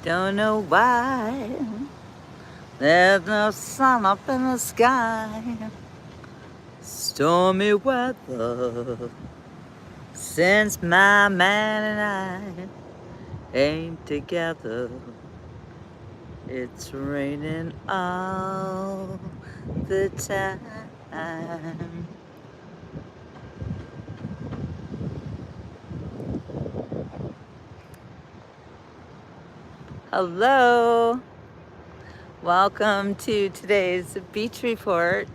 Don't know why there's no sun up in the sky. Stormy weather since my man and I ain't together. It's raining all the time. Hello, welcome to today's beach report,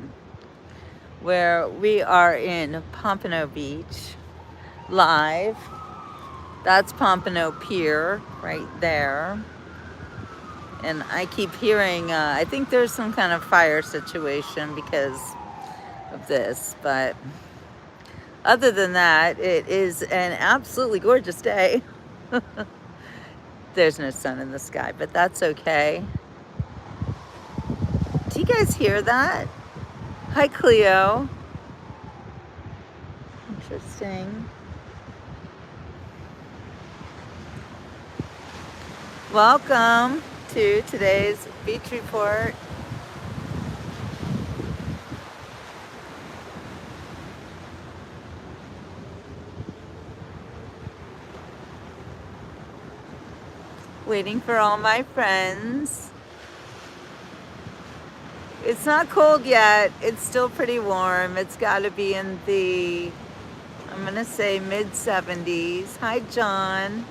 where we are in Pompano Beach live. That's Pompano Pier right there. And I keep hearing, I think there's some kind of fire situation because of this, but other than that, it is an absolutely gorgeous day. There's no sun in the sky, but that's okay. Do you guys hear that? Hi, Cleo. Interesting. Welcome to today's beach report. Waiting for all my friends. It's not cold yet. It's still pretty warm. It's got to be in the, I'm going to say mid-70s. Hi, John.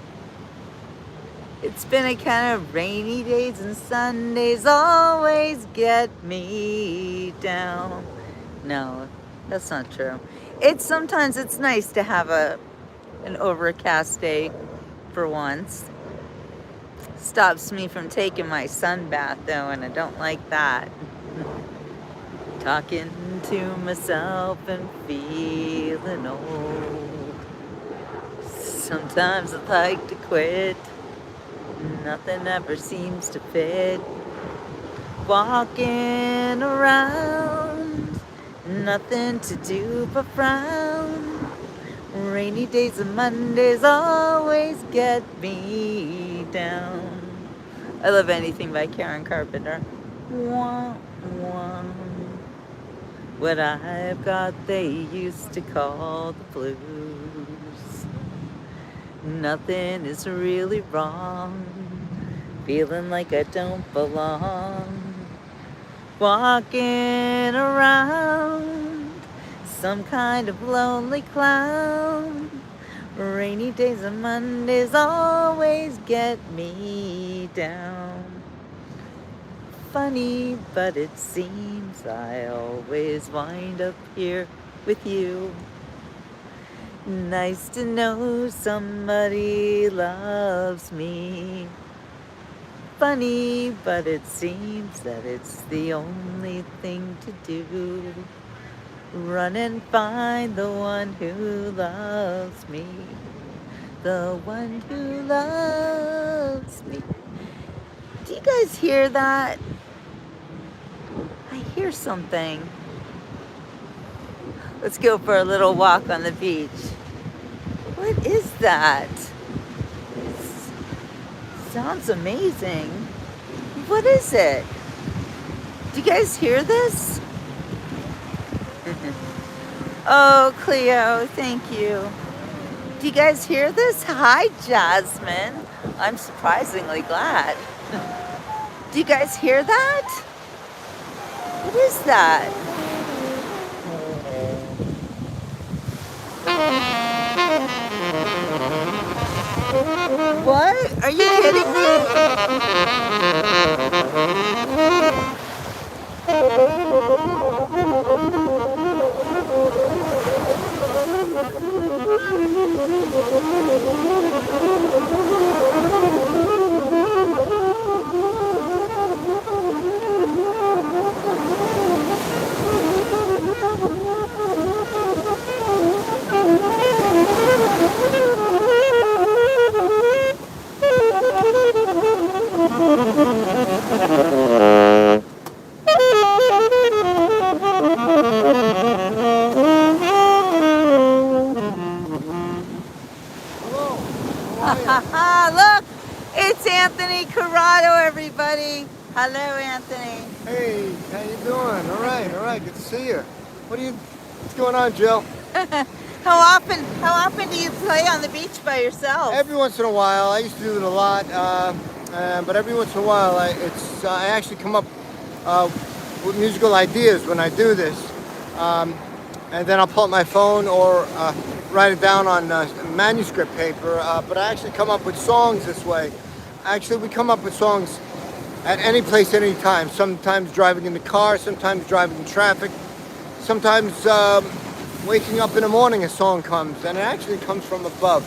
It's been a kind of rainy days, and Sundays always get me down. No, that's not true. Sometimes it's nice to have an overcast day for once. Stops me from taking my sun bath though, and I don't like that. Talking to myself and feeling old. Sometimes I'd like to quit. Nothing ever seems to fit. Walking around, nothing to do but frown. Rainy days and Mondays always get me down. I love anything by Karen Carpenter. Wah, wah. What I've got they used to call the blues. Nothing is really wrong. Feeling like I don't belong. Walking around, some kind of lonely clown. Rainy days and Mondays always get me down. Funny, but it seems I always wind up here with you. Nice to know somebody loves me. Funny, but it seems that it's the only thing to do. Run and find the one who loves me. The one who loves me. Do you guys hear that? I hear something. Let's go for a little walk on the beach. What is that? It sounds amazing. What is it? Do you guys hear this? Oh, Cleo, thank you. Do you guys hear this? Hi, Jasmine. I'm surprisingly glad. Do you guys hear that? What is that? What? Are you kidding me? Anthony Corrado, everybody. Hello, Anthony. Hey, how you doing? All right, good to see you. What's going on, Jill? How often do you play on the beach by yourself? Every once in a while. I used to do it a lot, but every once in a while, I actually come up with musical ideas when I do this, and then I'll pull up my phone or write it down on manuscript paper. But I actually come up with songs this way. Actually, we come up with songs at any place, any time. Sometimes driving in the car, sometimes driving in traffic, sometimes waking up in the morning a song comes, and it actually comes from above.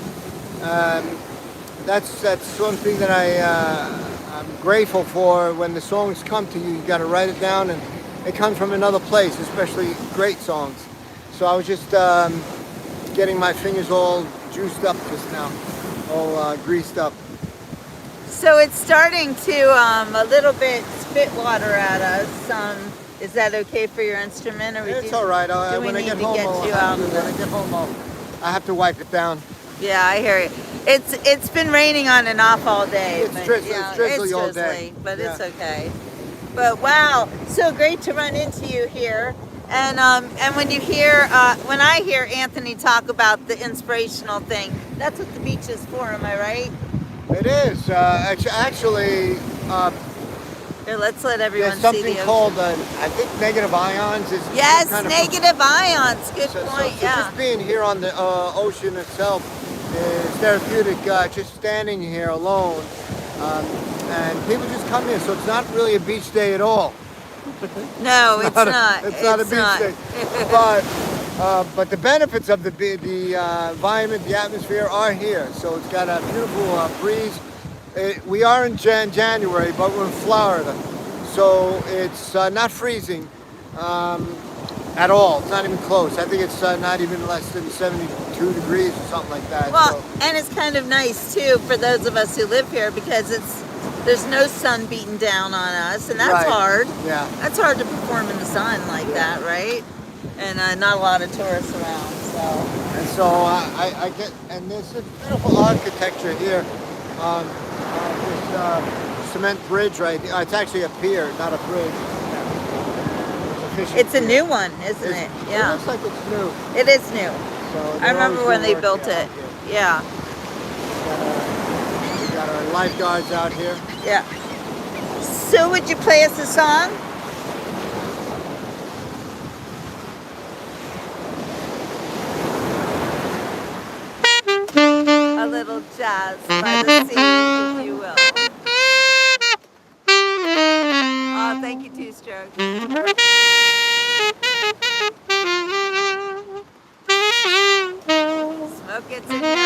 That's one thing that I'm grateful for. When the songs come to you, you got to write it down, and it comes from another place, especially great songs. So I was just getting my fingers all juiced up just now, all greased up. So it's starting to a little bit spit water at us. Is that okay for your instrument? Or It's all right. When I get home, I have to wipe it down. Yeah, I hear you. It's been raining on and off all day. It's drizzly all day. But yeah. It's okay. But wow, so great to run into you here. And when I hear Anthony talk about the inspirational thing, that's what the beach is for. Am I right? It is. Actually, here, let's let everyone see the ocean. There's something called, I think, negative ions. Yes, negative ions. Good point, so just being here on the ocean itself is therapeutic. Just standing here alone. And people just come here, so it's not really a beach day at all. No, it's not. It's not a beach day. But the benefits of the environment, the atmosphere are here. So it's got a beautiful breeze. We are in January, but we're in Florida. So it's not freezing at all. It's not even close. I think it's not even less than 72 degrees or something like that. Well, and it's kind of nice too for those of us who live here, because there's no sun beating down on us, and that's right. hard. Yeah. That's hard to perform in the sun like that, right? And not a lot of tourists around, so. And so I get, and there's a beautiful architecture here. This cement bridge right here. It's actually a pier, not a bridge. It's a new one, isn't it? Yeah. It looks like it's new. It is new. So I remember when they built it. Yeah. We got our lifeguards out here. Yeah. So would you play us a song? A little jazz by the sea, if you will. Oh, thank you, Two Strokes. Smoke gets in your eyes.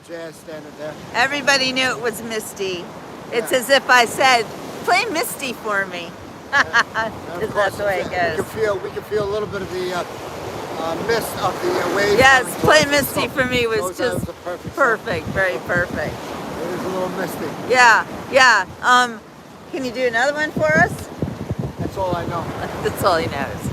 Jazz standard there. Everybody knew it was Misty. It's as if I said, play Misty for me. That's the way it goes. We can feel a little bit of the mist of the waves. Yes, play Misty for me was just perfect, very perfect. It is a little misty. Yeah, yeah. Can you do another one for us? That's all I know. That's all he knows.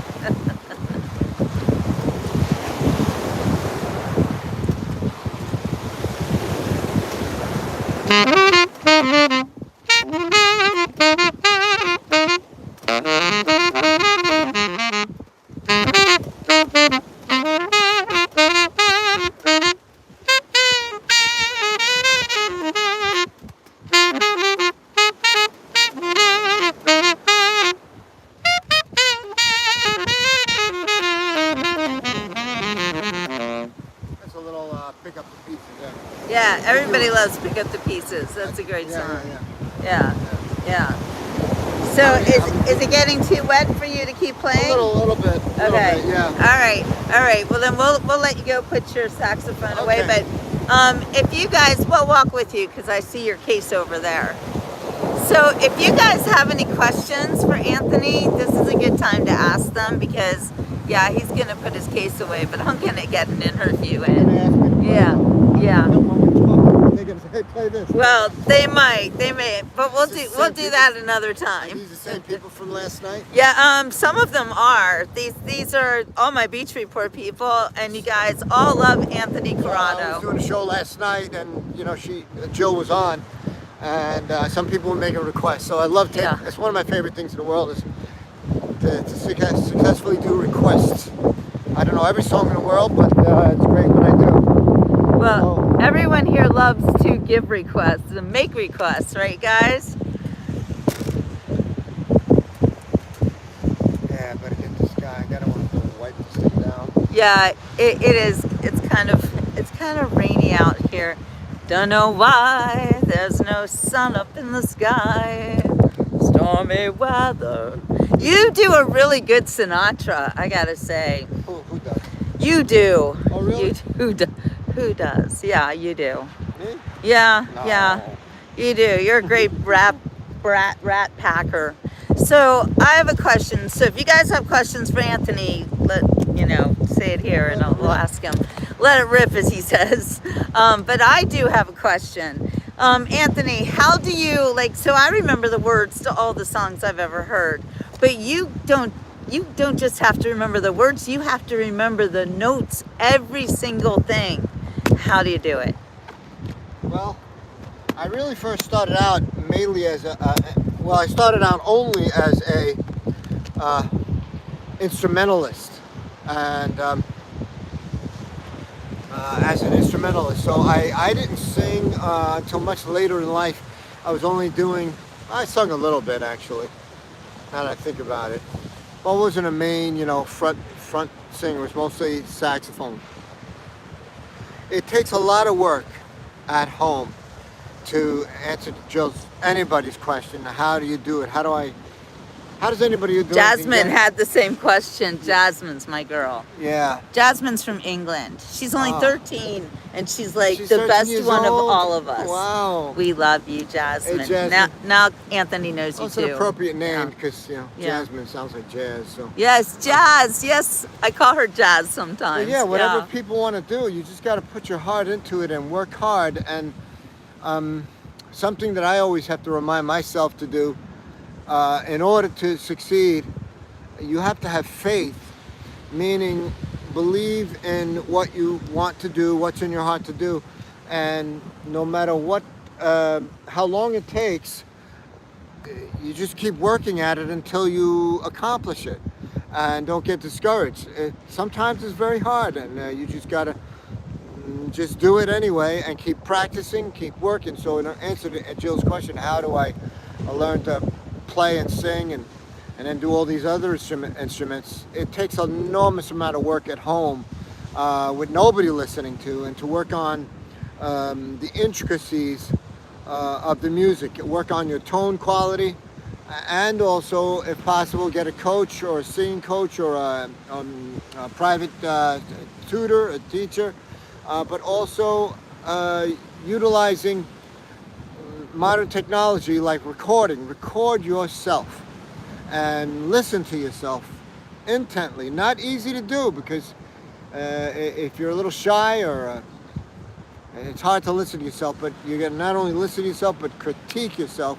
Pick up the pieces there. Yeah, everybody loves Pick Up the Pieces. That's a great song. Yeah. So is it getting too wet for you to keep playing? A little bit. Okay. Yeah. All right. Well then we'll let you go put your saxophone away. But If you guys, we'll walk with you because I see your case over there. So if you guys have any questions for Anthony, this is a good time to ask them because, yeah, he's going to put his case away, but I'm going to get an interview in. Yeah, yeah. They're going to say, play this. Well, they may, but we'll do that another time. Are these the same people from last night? Yeah, some of them are. These are all my Beach Report people, and you guys all love Anthony Corrado. I was doing a show last night, and you know, Jill was on, and some people were making requests. So I love to. It's one of my favorite things in the world is to successfully do requests. I don't know every song in the world, but it's great when I do. Well, everyone here loves to give requests and make requests, right, guys? Yeah, I better get this guy. I gotta want to wipe this thing down. Yeah, it is. It's kind of rainy out here. Don't know why. There's no sun up in the sky. Stormy weather. You do a really good Sinatra, I gotta say. Who does? You do. Oh, really? Who does? Yeah, you do. Me? Yeah, No. yeah, you do. You're a great rat packer. So I have a question. So if you guys have questions for Anthony, say it here and we'll ask him. Let it rip, as he says. But I do have a question. Anthony, how do you so I remember the words to all the songs I've ever heard, but you don't just have to remember the words, you have to remember the notes, every single thing. How do you do it? Well, I really first started out mainly as I started out only as a instrumentalist, and as an instrumentalist. So I didn't sing until much later in life. I sung a little bit actually, now that I think about it. Well, I wasn't a main, front singer. It was mostly saxophone. It takes a lot of work at home to answer anybody's question. How do you do it? How does anybody do it? Jasmine had the same question. Jasmine's my girl. Yeah. Jasmine's from England. She's only 13, and she's the 13 best years one of old? all of us. Wow. We love you, Jasmine. Hey, Jasmine. Now Anthony knows you It's too. an appropriate name Yeah. because Yeah. Jasmine sounds like jazz. So. Yes, Jazz. Yes, I call her Jazz sometimes. But yeah, whatever people want to do, you just got to put your heart into it and work hard. And something that I always have to remind myself to do, in order to succeed, you have to have faith, meaning believe in what you want to do, what's in your heart to do, and no matter what, how long it takes, you just keep working at it until you accomplish it, and don't get discouraged. Sometimes it's very hard, and you just gotta just do it anyway and keep practicing, keep working. So in answer to Jill's question, how do I learn to play and sing and then do all these other instruments, it takes an enormous amount of work at home with nobody listening to, and to work on the intricacies of the music, work on your tone quality, and also, if possible, get a coach or a singing coach or a private tutor, a teacher, but also utilizing modern technology like recording. Record yourself and listen to yourself intently. Not easy to do because if you're a little shy or it's hard to listen to yourself, but you got to not only listen to yourself but critique yourself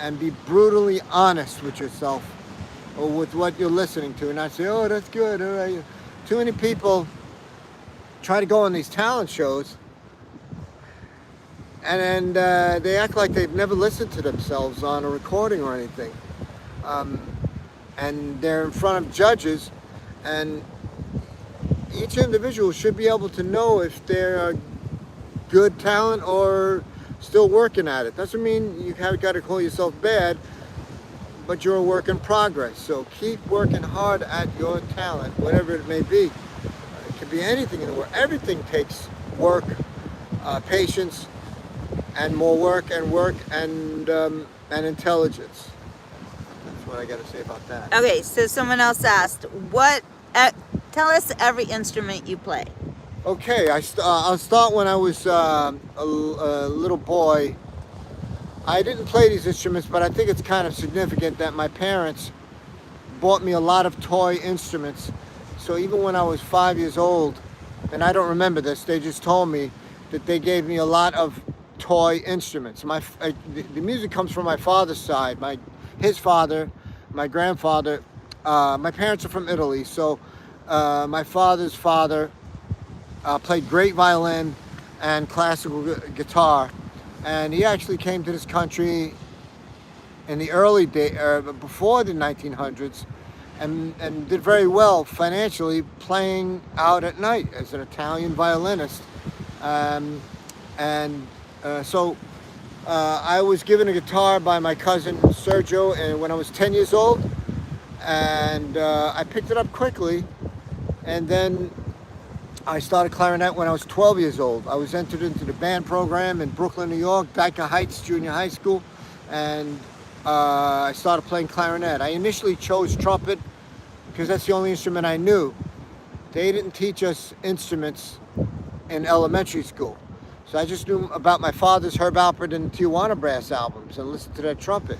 and be brutally honest with yourself or with what you're listening to, and not say, oh, that's good, all right. Too many people try to go on these talent shows and then they act like they've never listened to themselves on a recording or anything. And they're in front of judges, and each individual should be able to know if they're a good talent or still working at it. Doesn't mean you have got to call yourself bad, but you're a work in progress. So keep working hard at your talent, whatever it may be. It could be anything in the world. Everything takes work, patience, and more work and intelligence. That's what I got to say about that. Okay, so someone else asked, tell us every instrument you play. Okay, I'll start when I was a little boy. I didn't play these instruments, but I think it's kind of significant that my parents bought me a lot of toy instruments. So even when I was 5 years old, and I don't remember this, they just told me that they gave me a lot of toy instruments. The music comes from my father's side. His father, my grandfather, my parents are from Italy, so my father's father played great violin and classical guitar, and he actually came to this country in the early day, before the 1900s, and did very well financially playing out at night as an Italian violinist. Um, and so I was given a guitar by my cousin Sergio, and when I was 10 years old, and I picked it up quickly, and then I started clarinet when I was 12 years old. I was entered into the band program in Brooklyn, New York, Dyker Heights Junior High School, and I started playing clarinet. I initially chose trumpet because that's the only instrument I knew. They didn't teach us instruments in elementary school. So I just knew about my father's Herb Alpert and Tijuana brass albums and listened to that trumpet.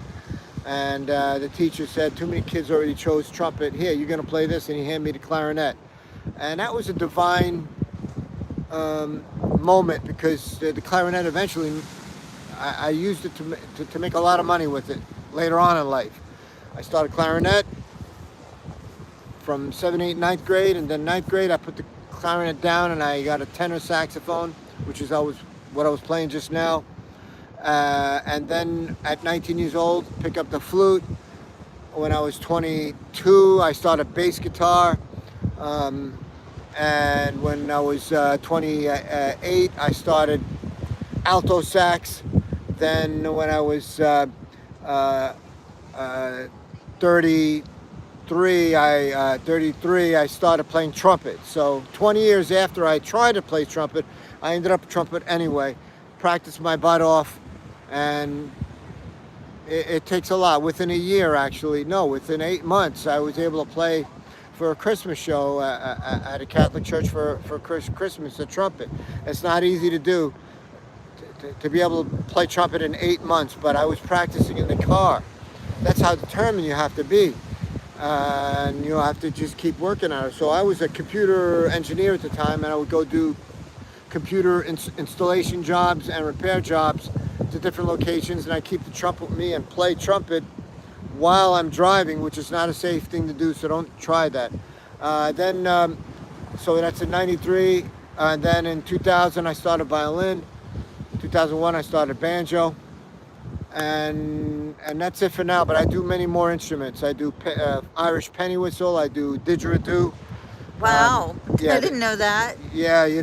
And the teacher said, too many kids already chose trumpet. Here, you're going to play this, and he handed me the clarinet. And that was a divine moment, because the clarinet eventually, I used it to make a lot of money with it later on in life. I started clarinet from 7th, 8th, 9th grade, and then 9th grade I put the clarinet down and I got a tenor saxophone, which is what I was playing just now. And then at 19 years old, pick up the flute. When I was 22, I started bass guitar. And when I was 28, I started alto sax. Then when I was 33, I started playing trumpet. So 20 years after I tried to play trumpet, I ended up trumpet anyway. Practiced my butt off, and it takes a lot. Within a year, actually, no, within 8 months, I was able to play for a Christmas show at a Catholic church for Christmas, a trumpet. It's not easy to do, to be able to play trumpet in 8 months, but I was practicing in the car. That's how determined you have to be. And you have to just keep working on it. So I was a computer engineer at the time, and I would go do computer installation jobs and repair jobs to different locations, and I keep the trumpet with me and play trumpet while I'm driving, which is not a safe thing to do, so don't try that. So that's in 93, and then in 2000 I started violin. 2001 I started banjo, and that's it for now, but I do many more instruments. I do Irish penny whistle, I do didgeridoo. Wow, yeah, I didn't know that. Yeah, you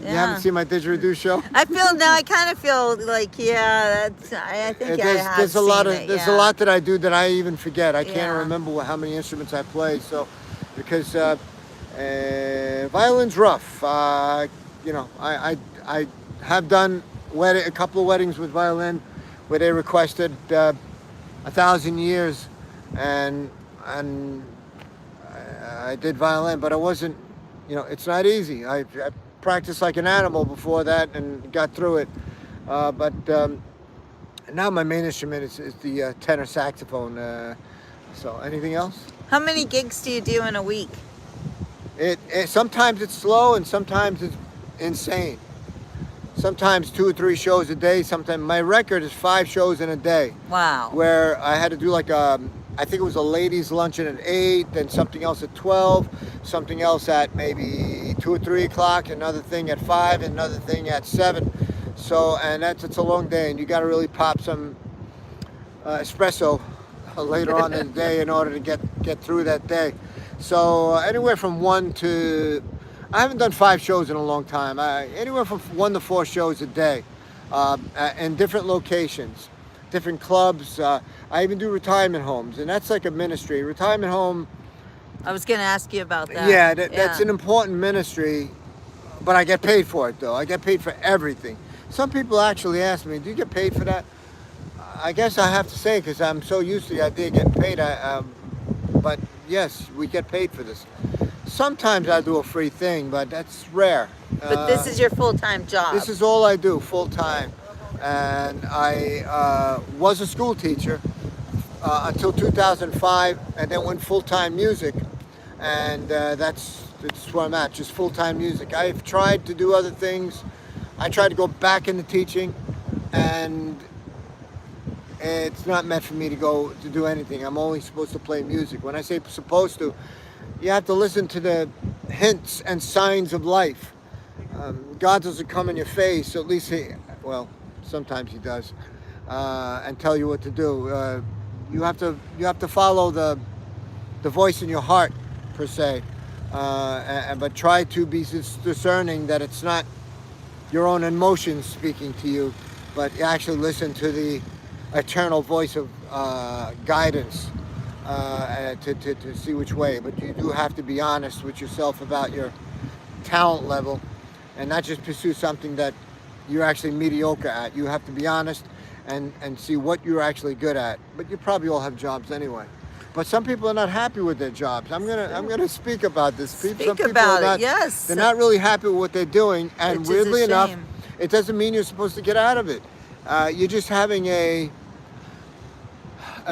haven't seen my didgeridoo show? I kind of feel like, yeah, I think I have there's a seen lot it, there's a lot that I do that I even forget. I can't Yeah. remember how many instruments I play. So, because violin's rough. You know, I have done a couple of weddings with violin where they requested 1,000 years, and I did violin, but it wasn't. You know, it's not easy. I practiced like an animal before that and got through it. But now my main instrument is the tenor saxophone. So anything else? How many gigs do you do in a week? It sometimes it's slow and sometimes it's insane. Sometimes 2 or 3 shows a day. Sometimes my record is 5 shows in a day. Wow. Where I had to do like I think it was a ladies' luncheon at 8, then something else at 12, something else at maybe 2 or 3 o'clock, another thing at 5, and another thing at 7. So, and it's a long day, and you got to really pop some espresso later on in the day in order to get through that day. So anywhere from 1 to, I haven't done 5 shows in a long time. Anywhere from 1 to 4 shows a day, in different locations, different clubs. I even do retirement homes, and that's like a ministry. Retirement home. I was going to ask you about that. Yeah, that's an important ministry, but I get paid for it, though. I get paid for everything. Some people actually ask me, do you get paid for that? I guess I have to say, because I'm so used to the idea of getting paid. But yes, we get paid for this. Sometimes I do a free thing, but that's rare. But this is your full-time job. This is all I do full time, and I was a school teacher until 2005, and then went full time music, and that's where I'm at, just full time music. I've tried to do other things. I tried to go back into teaching, and it's not meant for me to go to do anything. I'm only supposed to play music. When I say supposed to, you have to listen to the hints and signs of life. God doesn't come in your face, at least well, sometimes he does, and tell you what to do. You have to follow the voice in your heart, per se, but try to be discerning that it's not your own emotions speaking to you, but actually listen to the eternal voice of guidance to see which way. But you do have to be honest with yourself about your talent level, and not just pursue something that you're actually mediocre at. You have to be honest and see what you're actually good at. But you probably all have jobs anyway. But some people are not happy with their jobs. I'm gonna speak about this. Some people about are not, it, yes. They're not really happy with what they're doing, and Which is a weirdly enough, shame. it doesn't mean you're supposed to get out of it. You're just having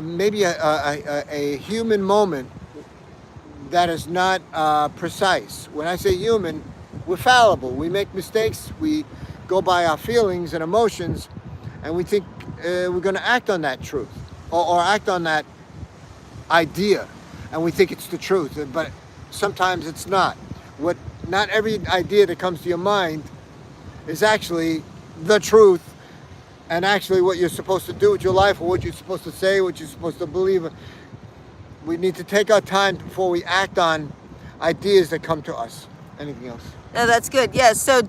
maybe a human moment that is not precise. When I say human, we're fallible. We make mistakes. We go by our feelings and emotions, and we think we're going to act on that truth or act on that idea, and we think it's the truth. But sometimes it's not. Not every idea that comes to your mind is actually the truth, and actually what you're supposed to do with your life, or what you're supposed to say, what you're supposed to believe. We need to take our time before we act on ideas that come to us. Anything else? No, that's good. Yes. So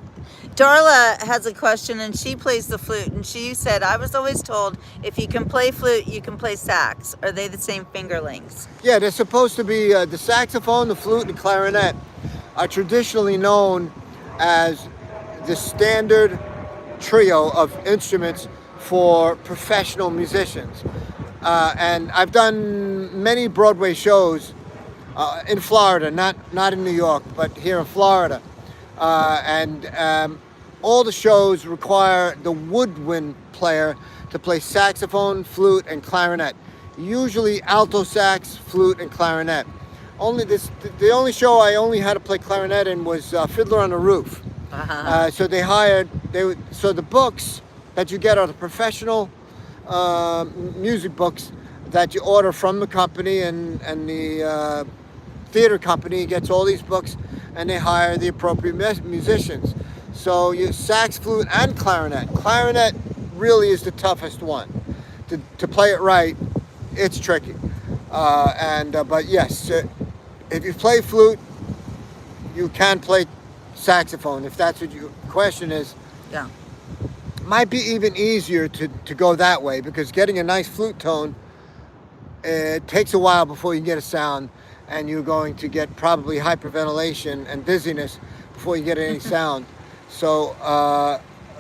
Darla has a question, and she plays the flute, and she said, I was always told if you can play flute, you can play sax. Are they the same fingerlings? Yeah, they're supposed to be the saxophone, the flute, and the clarinet are traditionally known as the standard trio of instruments for professional musicians. And I've done many Broadway shows in Florida, not in New York, but here in Florida. And all the shows require the woodwind player to play saxophone, flute, and clarinet. Usually alto sax, flute, and clarinet. The only show I only had to play clarinet in was Fiddler on the Roof. So so the books that you get are the professional music books that you order from the company, and the theater company gets all these books, and they hire the appropriate musicians. So you sax, flute, and clarinet. Clarinet really is the toughest one. To play it right, it's tricky. But yes, if you play flute, you can play saxophone, if that's what your question is. Yeah. Might be even easier to go that way, because getting a nice flute tone, it takes a while before you get a sound, and you're going to get probably hyperventilation and dizziness before you get any sound. So,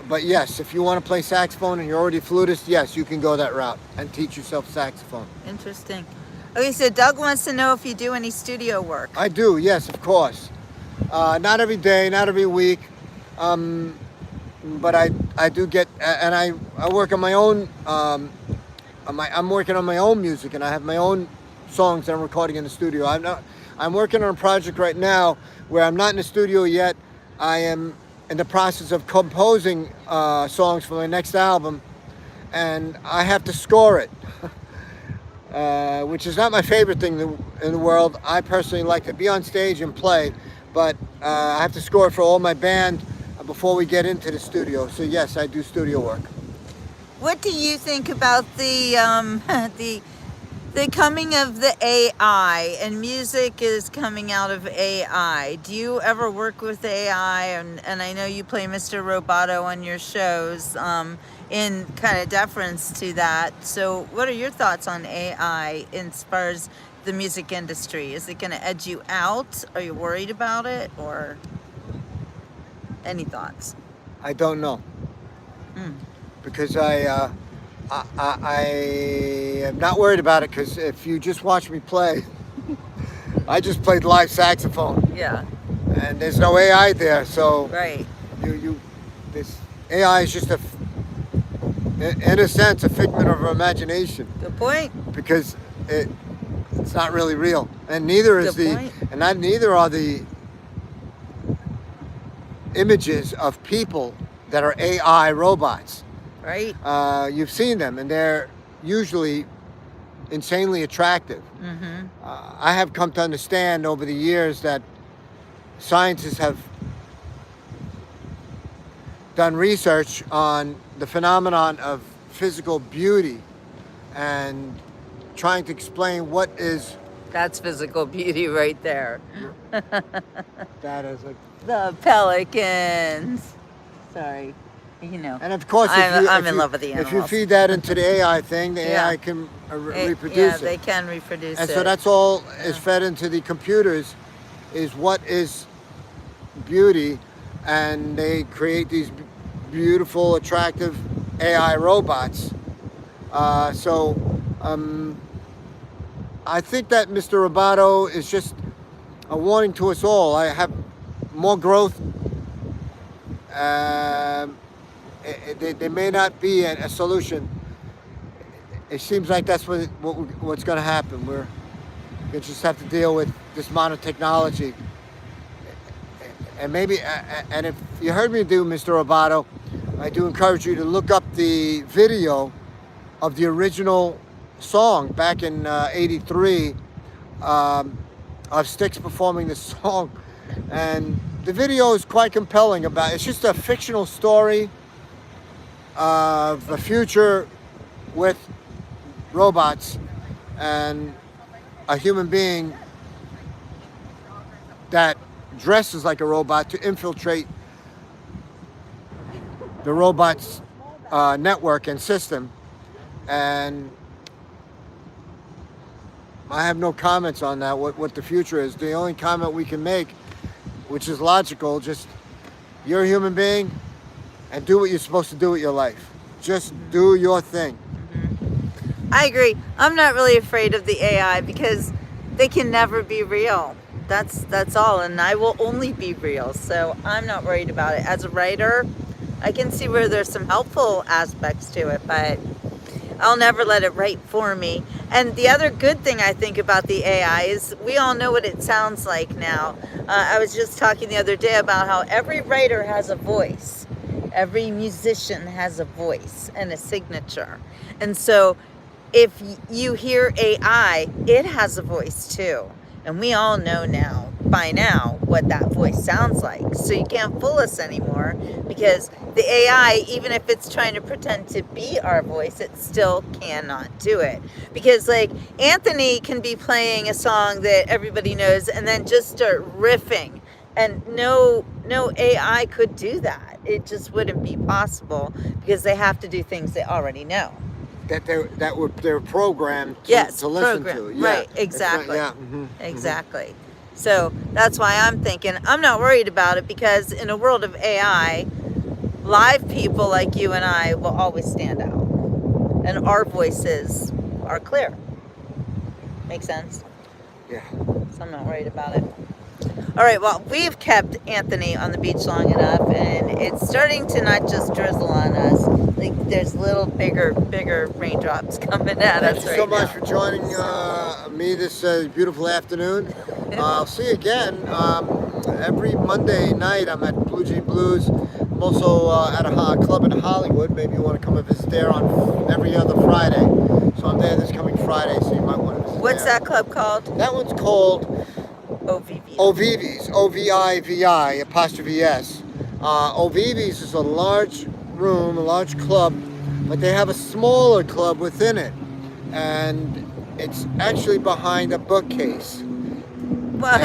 but yes, if you want to play saxophone and you're already a flutist, yes, you can go that route and teach yourself saxophone. Interesting. Okay, so Doug wants to know if you do any studio work. I do, yes, of course. Not every day, not every week, but I do get, and I work on my own. I'm working on my own music, and I have my own songs that I'm recording in the studio. I'm working on a project right now where I'm not in the studio yet. I am in the process of composing songs for my next album, and I have to score it, which is not my favorite thing in the world. I personally like to be on stage and play, but I have to score it for all my band before we get into the studio. So yes, I do studio work. What do you think about the coming of the AI, and music is coming out of AI? Do you ever work with AI? And I know you play Mr. Roboto on your shows in kind of deference to that. So what are your thoughts on AI as far as the music industry? Is it going to edge you out? Are you worried about it, or any thoughts? I don't know. Because I am not worried about it, because if you just watch me play, I just played live saxophone, Yeah, and there's no AI there. So right. this AI is just in a sense, a figment of our imagination Good point. because it's not really real, and neither is Good point. neither are the images of people that are AI robots. Right. You've seen them, and they're usually insanely attractive. Mm-hmm. I have come to understand over the years that scientists have done research on the phenomenon of physical beauty and trying to explain what is That's physical beauty right there. that as a. The pelicans. Sorry. You know, And of course, I'm in love with the if you animals. feed that into the AI thing, the Yeah. AI can Yeah, reproduce they it. can reproduce And it. so that's all is fed into the computers, is what is beauty, and they create these beautiful, attractive AI robots. So I think that Mr. Roboto is just a warning to us all. I have more growth. Um, they may not be a solution. It seems like that's what's going to happen. We just have to deal with this modern technology. And maybe, and if you heard me do Mr. Roboto, I do encourage you to look up the video of the original song back in '83 of Styx performing the song. And the video is quite compelling. It's just a fictional story of a future with robots and a human being that dresses like a robot to infiltrate the robot's network and system. And I have no comments on that, what the future is. The only comment we can make, which is logical, just you're a human being and do what you're supposed to do with your life. Just do your thing. I agree. I'm not really afraid of the AI because they can never be real. That's all, and I will only be real. So I'm not worried about it. As a writer, I can see where there's some helpful aspects to it, but I'll never let it write for me. And the other good thing I think about the AI is we all know what it sounds like now. I was just talking the other day about how every writer has a voice. Every musician has a voice and a signature. And so if you hear AI, it has a voice too. And we all know by now, what that voice sounds like. So you can't fool us anymore because the AI, even if it's trying to pretend to be our voice, it still cannot do it. Because like Anthony can be playing a song that everybody knows and then just start riffing. And no AI could do that. It just wouldn't be possible because they have to do things they already know. That they're programmed to listen to. Yeah, right, exactly. Mm-hmm. Exactly. So that's why I'm thinking I'm not worried about it because in a world of AI, live people like you and I will always stand out. And our voices are clear. Make sense? Yeah. So I'm not worried about it. All right, well, we've kept Anthony on the beach long enough, and it's starting to not just drizzle on us. Like there's little bigger raindrops coming at us right now. Thank you so much for joining me this beautiful afternoon. I'll see you again every Monday night. I'm at Blue Jean Blues. I'm also at a club in Hollywood. Maybe you want to come and visit there on every other Friday. So I'm there this coming Friday, so you might want to visit What's there. that club called? That one's called Ovivi's, O-V-I-V-I, apostrophe S. Ovivi's is a large room, a large club, but they have a smaller club within it. And it's actually behind a bookcase. What?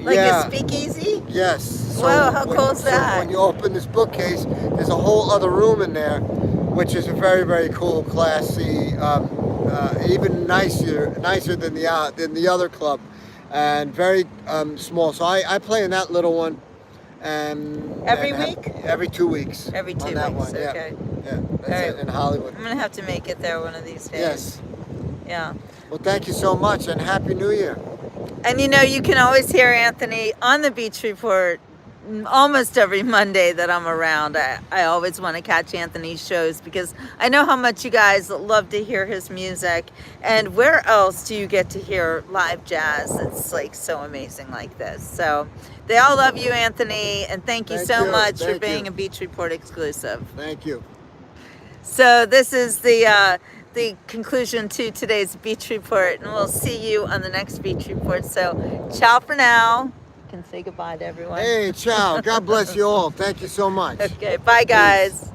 Yeah. A speakeasy? Yes. So wow, how cool is that? So when you open this bookcase, there's a whole other room in there, which is a very, very cool, classy, even nicer than the other club. And very small. So I play in that little one. Every week? Every 2 weeks. Every 2 on weeks, that one. okay. Yeah, that's it in Hollywood. I'm going to have to make it there one of these days. Yes. Yeah. Well, thank you so much, and Happy New Year. And you know, you can always hear Anthony on the Beach Report almost every Monday that I'm around. I always want to catch Anthony's shows because I know how much you guys love to hear his music. And where else do you get to hear live jazz? It's like so amazing like this. So they all love you, Anthony, and thank you so much for being a Beach Report exclusive. Thank you. So this is the conclusion to today's Beach Report, and we'll see you on the next Beach Report. So ciao for now. You can say goodbye to everyone. Hey, ciao. God bless you all. Thank you so much. Okay, bye guys.